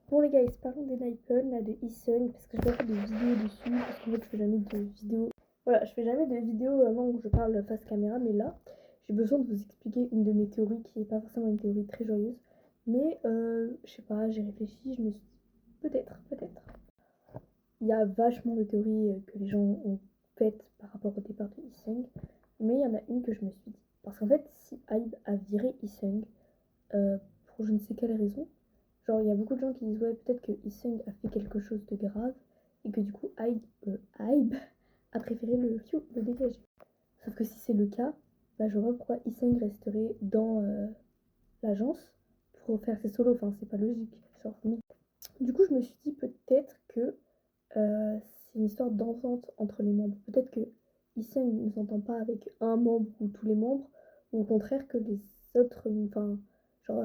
Bon les gars, parlons des Nikon, là, de Isung, parce que je dois faire des vidéos dessus, parce qu'en fait je fais jamais de vidéos. Voilà, je fais jamais de vidéos vraiment où je parle face caméra, mais là, j'ai besoin de vous expliquer une de mes théories qui n'est pas forcément une théorie très joyeuse. Mais je sais pas, j'ai réfléchi, je me suis dit, peut-être. Il y a vachement de théories que les gens ont faites par rapport au départ de Isung, mais il y en a une que je me suis dit. Parce qu'en fait, si Hybe a viré Isung, pour je ne sais quelle raison, genre, il y a beaucoup de gens qui disent ouais, peut-être que Isung a fait quelque chose de grave et que du coup, Hybe a préféré le dégager. Sauf que si c'est le cas, bah, je vois pas pourquoi Isung resterait dans l'agence pour faire ses solos. Enfin, c'est pas logique. Genre, non. Du coup, je me suis dit peut-être que c'est une histoire d'entente entre les membres. Peut-être que Isung ne s'entend pas avec un membre ou tous les membres, ou au contraire que les autres, enfin, genre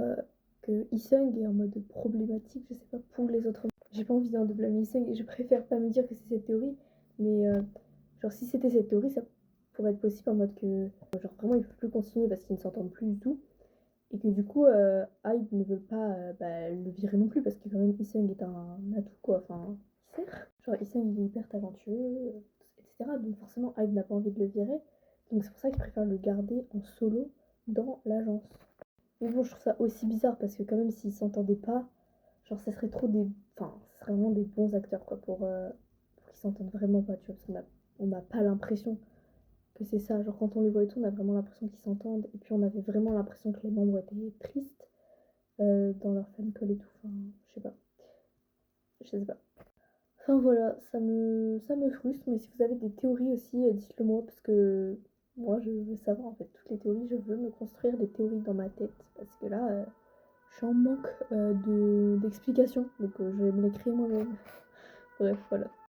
que Isung est en mode problématique, je sais pas, pour les autres membres. J'ai pas envie de blâmer Isung et je préfère pas me dire que c'est cette théorie, mais genre si c'était cette théorie, ça pourrait être possible en mode que genre vraiment ils peuvent plus continuer parce qu'ils ne s'entendent plus du tout et que du coup Hybe ne veut pas bah, le virer non plus parce que quand même Isung est un atout quoi, enfin il sert. Genre Isung il est hyper talentueux, etc. Donc forcément Hybe n'a pas envie de le virer. Donc c'est pour ça qu'il préfère le garder en solo dans l'agence. Mais bon je trouve ça aussi bizarre parce que quand même s'ils s'entendaient pas, genre ça serait trop des. Enfin, ça serait vraiment des bons acteurs quoi pour qu'ils s'entendent vraiment pas, tu vois, parce qu'on n'a pas l'impression que c'est ça. Genre quand on les voit et tout, on a vraiment l'impression qu'ils s'entendent. Et puis on avait vraiment l'impression que les membres étaient tristes dans leur fan call et tout. Enfin, je sais pas. Je sais pas. Enfin voilà, ça me frustre. Mais si vous avez des théories aussi, dites-le moi. Parce que moi, je veux savoir en fait toutes les théories. Je veux me construire des théories dans ma tête. Parce que là, je suis en manque d'explications. Donc je vais me les créer moi-même. Bref, voilà.